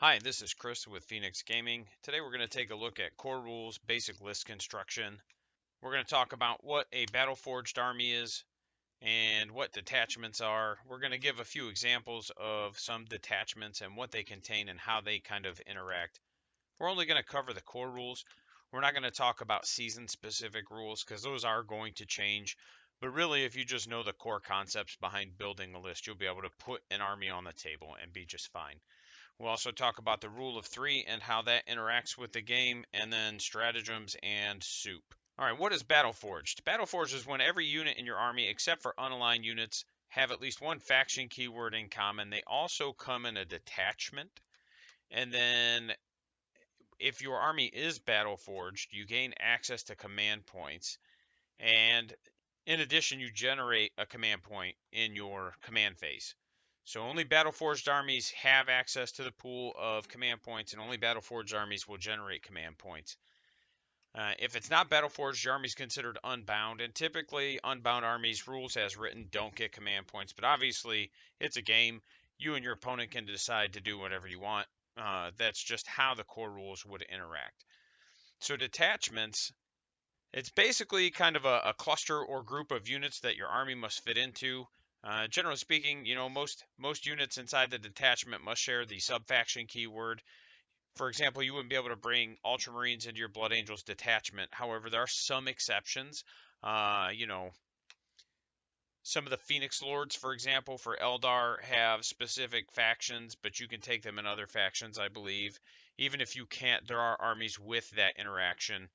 Hi, this is Chris with Phoenix Gaming. Today we're going to take a look at core rules, basic list construction. We're going to talk about what a battle-forged army is and what detachments are. We're going to give a few examples of some detachments and what they contain and how they kind of interact. We're only going to cover the core rules. We're not going to talk about season-specific rules because those are going to change. But really, if you just know the core concepts behind building a list, you'll be able to put an army on the table and be just fine. We'll also talk about the rule of three and how that interacts with the game, and then stratagems and soup. All right, what is Battle Forged? Battle Forged is when every unit in your army, except for unaligned units, have at least one faction keyword in common. They also come in a detachment. And then if your army is Battle Forged, you gain access to command points. And in addition, you generate a command point in your command phase. So only Battle-Forged armies have access to the pool of command points, and only Battle-Forged armies will generate command points. If it's not Battle-Forged, your army is considered unbound, and typically unbound armies, rules as written, don't get command points. But obviously, it's a game. You and your opponent can decide to do whatever you want. That's just how the core rules would interact. So detachments, it's basically kind of a cluster or group of units that your army must fit into. Generally speaking, most units inside the detachment must share the subfaction keyword. For example, you wouldn't be able to bring Ultramarines into your Blood Angels detachment. However, there are some exceptions. Uh, you know, some of the Phoenix Lords, for example, for Eldar have specific factions, but you can take them in other factions, I believe. Even if you can't, there are armies with that interaction.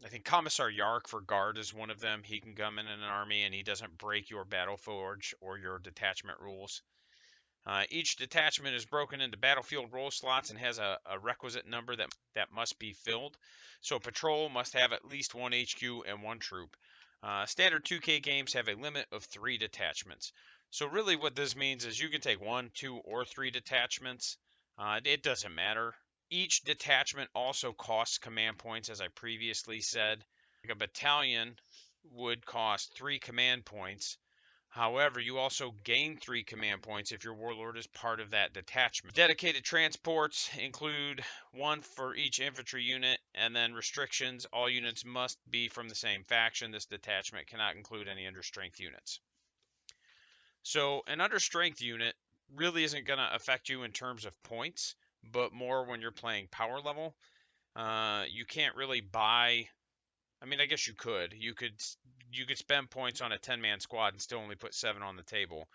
I think Commissar Yark for Guard is one of them. He can come in an army and he doesn't break your Battle Forge or your detachment rules. Each detachment is broken into battlefield role slots and has a requisite number that must be filled. So patrol must have at least one HQ and one troop. Standard 2K games have a limit of 3 detachments. So really what this means is you can take 1, 2, or 3 detachments. It doesn't matter. Each detachment also costs command points, as I previously said. Like a battalion would cost 3 command points. However, you also gain 3 command points if your warlord is part of that detachment. Dedicated transports include 1 for each infantry unit, and then restrictions. All units must be from the same faction. This detachment cannot include any understrength units. So an understrength unit really isn't going to affect you in terms of points, but more when you're playing power level. You can't really buy. I mean, I guess you could. You could spend points on a 10-man squad and still only put 7 on the table.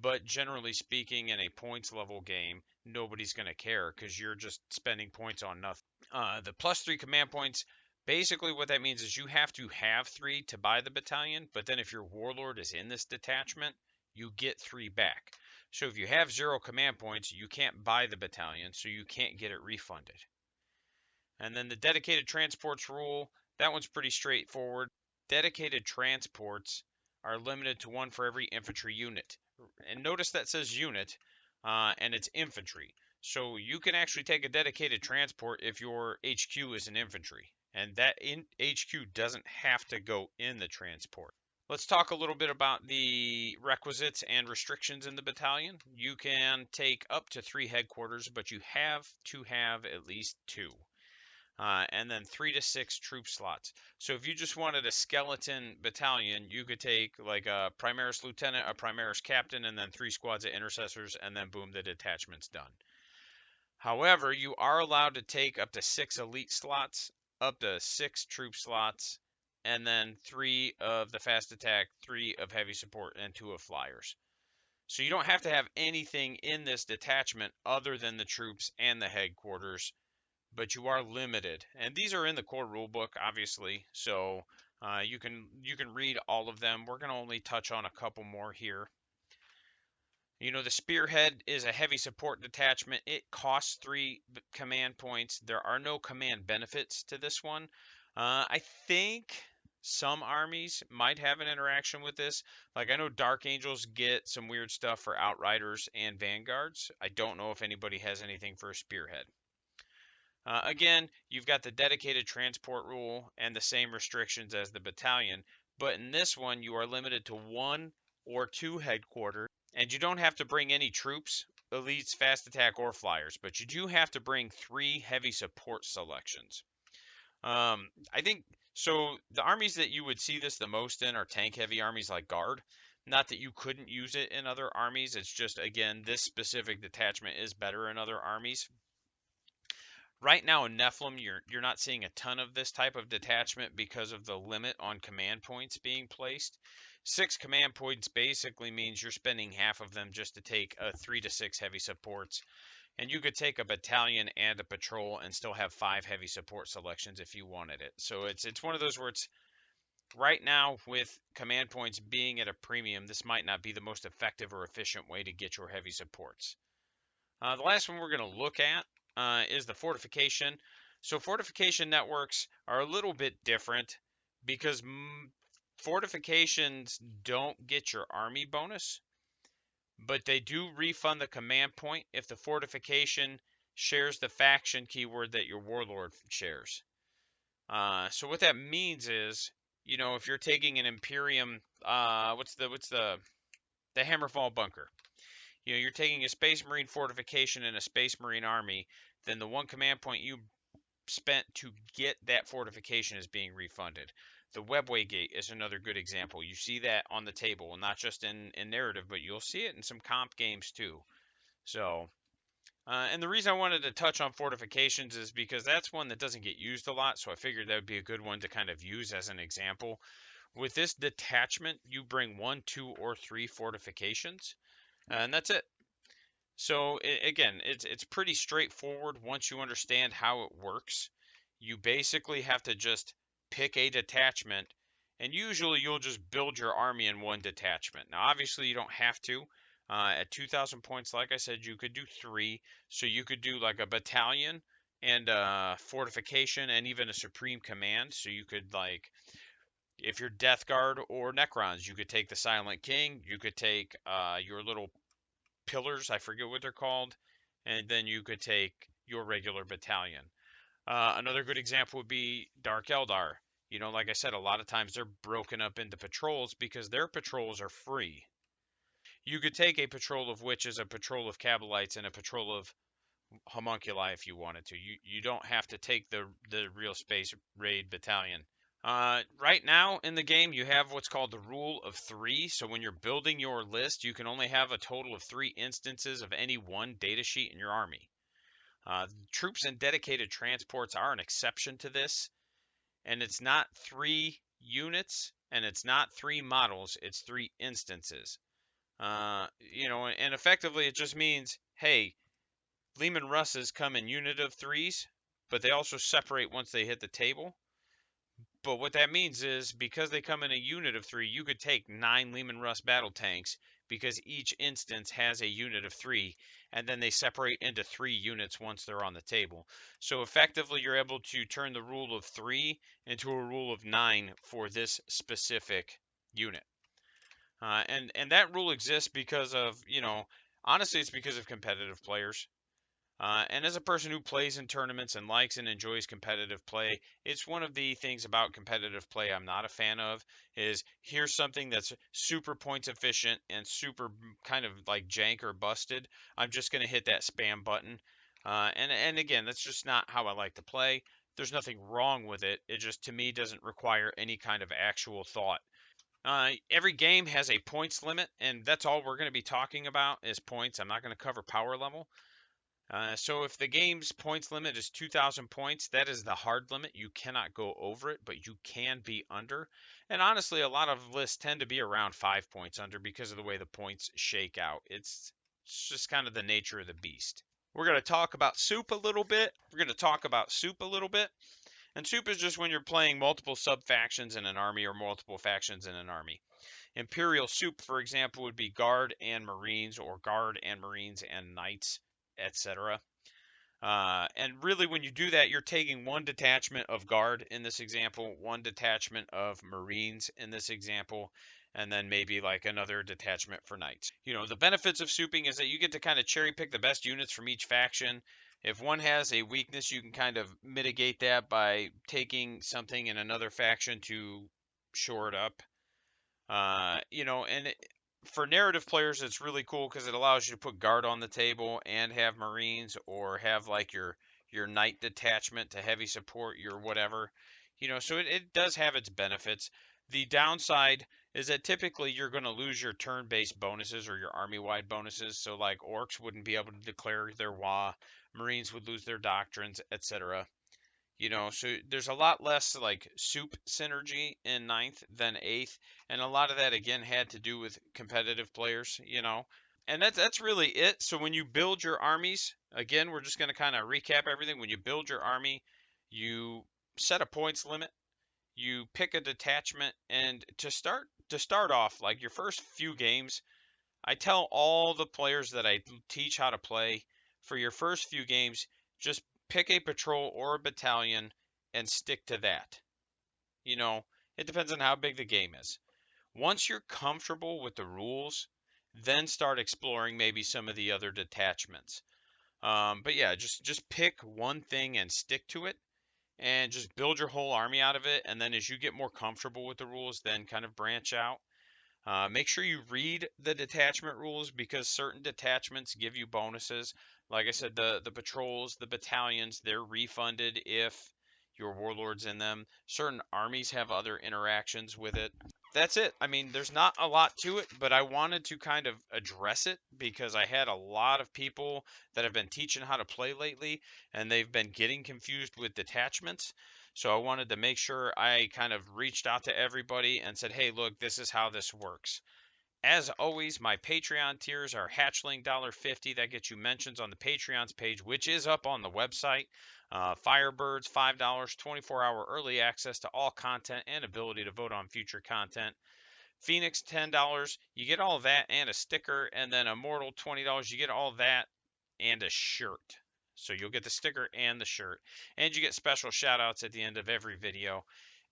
But generally speaking, in a points level game, nobody's going to care because you're just spending points on nothing. The +3 command points, basically what that means is you have to have 3 to buy the battalion, but then if your warlord is in this detachment, you get 3 back. So if you have 0 command points, you can't buy the battalion, so you can't get it refunded. And then the dedicated transports rule, that one's pretty straightforward. Dedicated transports are limited to 1 for every infantry unit. And notice that says unit, and it's infantry. So you can actually take a dedicated transport if your HQ is an infantry. And that HQ doesn't have to go in the transport. Let's talk a little bit about the requisites and restrictions in the battalion. You can take up to 3 headquarters, but you have to have at least 2. And then 3 to 6 troop slots. So if you just wanted a skeleton battalion, you could take like a Primaris Lieutenant, a Primaris Captain, and then 3 squads of Intercessors, and then boom, the detachment's done. However, you are allowed to take up to 6 elite slots, up to 6 troop slots, and then 3 of the fast attack, 3 of heavy support, and 2 of flyers. So you don't have to have anything in this detachment other than the troops and the headquarters, but you are limited. And these are in the core rulebook, obviously, so you can read all of them. We're going to only touch on a couple more here. The Spearhead is a heavy support detachment. It costs 3 command points. There are no command benefits to this one. I think some armies might have an interaction with this. Like I know Dark Angels get some weird stuff for Outriders and Vanguards. I don't know if anybody has anything for a Spearhead. Again, you've got the dedicated transport rule and the same restrictions as the battalion, but in this one you are limited to 1 or 2 headquarters, and you don't have to bring any troops elites, fast attack, or flyers, but you do have to bring 3 heavy support selections. I think so. The armies that you would see this the most in are tank heavy armies like Guard. Not that you couldn't use it in other armies. It's just, again, this specific detachment is better in other armies. Right now in Nephilim, you're not seeing a ton of this type of detachment because of the limit on command points being placed. 6 command points basically means you're spending half of them just to take 3 to 6 heavy supports. And you could take a battalion and a patrol and still have 5 heavy support selections if you wanted it. So it's one of those where it's right now with command points being at a premium, this might not be the most effective or efficient way to get your heavy supports. The last one we're going to look at is the fortification. So fortification networks are a little bit different because fortifications don't get your army bonus, but they do refund the command point if the fortification shares the faction keyword that your warlord shares. So what that means is, if you're taking an Imperium, what's the Hammerfall bunker? You're taking a Space Marine fortification and a Space Marine army, then the 1 command point you spent to get that fortification is being refunded. The Webway Gate is another good example. You see that on the table, not just in narrative, but you'll see it in some comp games too. So, and the reason I wanted to touch on fortifications is because that's one that doesn't get used a lot, so I figured that would be a good one to kind of use as an example. With this detachment, you bring 1, 2, or 3 fortifications, and that's it. So again, it's pretty straightforward once you understand how it works. You basically have to just pick a detachment, and usually you'll just build your army in 1 detachment. Now, obviously, you don't have to. At 2,000 points, like I said, you could do 3. So you could do like a battalion and a fortification and even a supreme command. So you could, like, if you're Death Guard or Necrons, you could take the Silent King. You could take your little pillars, I forget what they're called, and then you could take your regular battalion. Another good example would be Dark Eldar. Like I said, a lot of times they're broken up into patrols because their patrols are free. You could take a patrol of witches, a patrol of Kabalites, and a patrol of homunculi if you wanted to. You don't have to take the real space raid battalion. Right now in the game, you have what's called the rule of 3. So when you're building your list, you can only have a total of 3 instances of any one datasheet in your army. Troops and dedicated transports are an exception to this, and it's not 3 units and it's not 3 models, it's 3 instances. And effectively it just means, hey, Leman Russes come in unit of 3s, but they also separate once they hit the table. But what that means is because they come in a unit of 3, you could take 9 Leman Russ battle tanks because each instance has a unit of 3, and then they separate into 3 units once they're on the table. So effectively, you're able to turn the rule of 3 into a rule of 9 for this specific unit. And that rule exists because of, honestly, it's because of competitive players. And as a person who plays in tournaments and likes and enjoys competitive play, it's one of the things about competitive play I'm not a fan of is here's something that's super points efficient and super kind of like jank or busted. I'm just going to hit that spam button. And again, that's just not how I like to play. There's nothing wrong with it. It just, to me, doesn't require any kind of actual thought. Every game has a points limit, and that's all we're going to be talking about is points. I'm not going to cover power level. So if the game's points limit is 2,000 points, that is the hard limit. You cannot go over it, but you can be under. And honestly, a lot of lists tend to be around 5 points under because of the way the points shake out. It's just kind of the nature of the beast. We're going to talk about soup a little bit. And soup is just when you're playing multiple sub-factions in an army or multiple factions in an army. Imperial soup, for example, would be Guard and Marines or Guard and Marines and Knights, etc. And really, when you do that, you're taking 1 detachment of Guard in this example, 1 detachment of Marines in this example, and then maybe like another detachment for Knights. The benefits of souping is that you get to kind of cherry pick the best units from each faction. If one has a weakness, you can kind of mitigate that by taking something in another faction to shore it up. And for narrative players, it's really cool because it allows you to put guard on the table and have Marines, or have like your knight detachment to heavy support your whatever. So it does have its benefits. The downside is that typically you're going to lose your turn-based bonuses or your army-wide bonuses. So like orcs wouldn't be able to declare their WA, Marines would lose their doctrines, etc. So there's a lot less like soup synergy in ninth than eighth, and a lot of that again had to do with competitive players. And that's really it. So when you build your armies, again, we're just going to kind of recap everything. When you build your army, you set a points limit, you pick a detachment, and to start off, like your first few games, I tell all the players that I teach how to play, for your first few games, just pick a patrol or a battalion and stick to that. You know, it depends on how big the game is. Once you're comfortable with the rules, then start exploring maybe some of the other detachments. But yeah, just pick one thing and stick to it, and just build your whole army out of it. And then as you get more comfortable with the rules, then kind of branch out. Make sure you read the detachment rules, because certain detachments give you bonuses. Like I said, the patrols, the battalions, they're refunded if your warlord's in them. Certain armies have other interactions with it. That's it. I mean, there's not a lot to it, but I wanted to kind of address it because I had a lot of people that have been teaching how to play lately, and they've been getting confused with detachments. So I wanted to make sure I kind of reached out to everybody and said, hey, look, this is how this works. As always, my Patreon tiers are Hatchling $1.50. That gets you mentions on the Patreon's page, which is up on the website. Firebirds $5, 24-hour early access to all content and ability to vote on future content. Phoenix $10, you get all of that and a sticker. And then Immortal $20, you get all that and a shirt. So you'll get the sticker and the shirt. And you get special shout outs at the end of every video.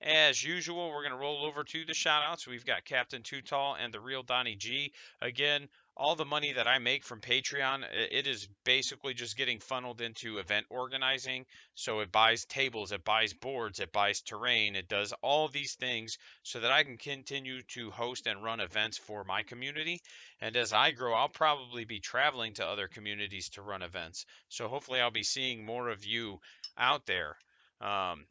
As usual, we're going to roll over to the shout outs. We've got Captain Too Tall and the Real Donnie G. Again, all the money that I make from Patreon, it is basically just getting funneled into event organizing. So it buys tables, it buys boards, it buys terrain, it does all these things so that I can continue to host and run events for my community. And as I grow, I'll probably be traveling to other communities to run events. So hopefully I'll be seeing more of you out there. Um,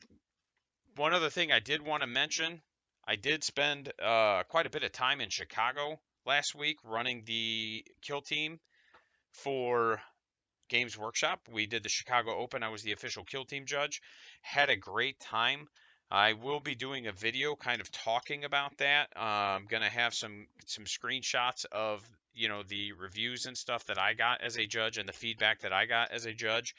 One other thing I did want to mention, I did spend quite a bit of time in Chicago last week running the kill team for Games Workshop. We did the Chicago Open. I was the official kill team judge. Had a great time. I will be doing a video kind of talking about that. I'm gonna have some screenshots of the reviews and stuff that I got as a judge and the feedback that I got as a judge.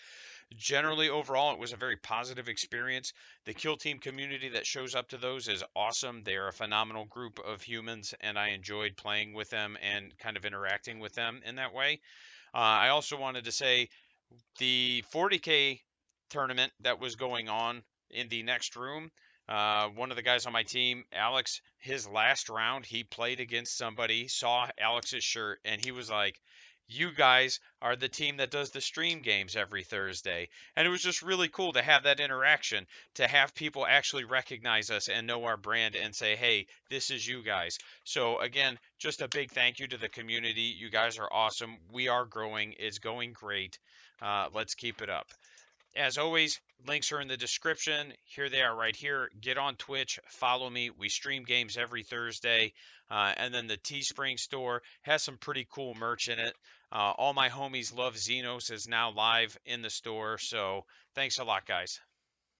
Generally, overall, it was a very positive experience. The kill team community that shows up to those is awesome. They are a phenomenal group of humans, and I enjoyed playing with them and kind of interacting with them in that way. I also wanted to say the 40k tournament that was going on in the next room. One of the guys on my team, Alex, his last round, he played against somebody, saw Alex's shirt, and he was like, "You guys are the team that does the stream games every Thursday." And it was just really cool to have that interaction, to have people actually recognize us and know our brand and say, "Hey, this is you guys." So, again, just a big thank you to the community. You guys are awesome. We are growing, it's going great. Let's keep it up. As always, links are in the description. Here they are right here. Get on Twitch, follow me. We stream games every Thursday. And then the Teespring store has some pretty cool merch in it. All my homies love Xenos is now live in the store. So thanks a lot, guys.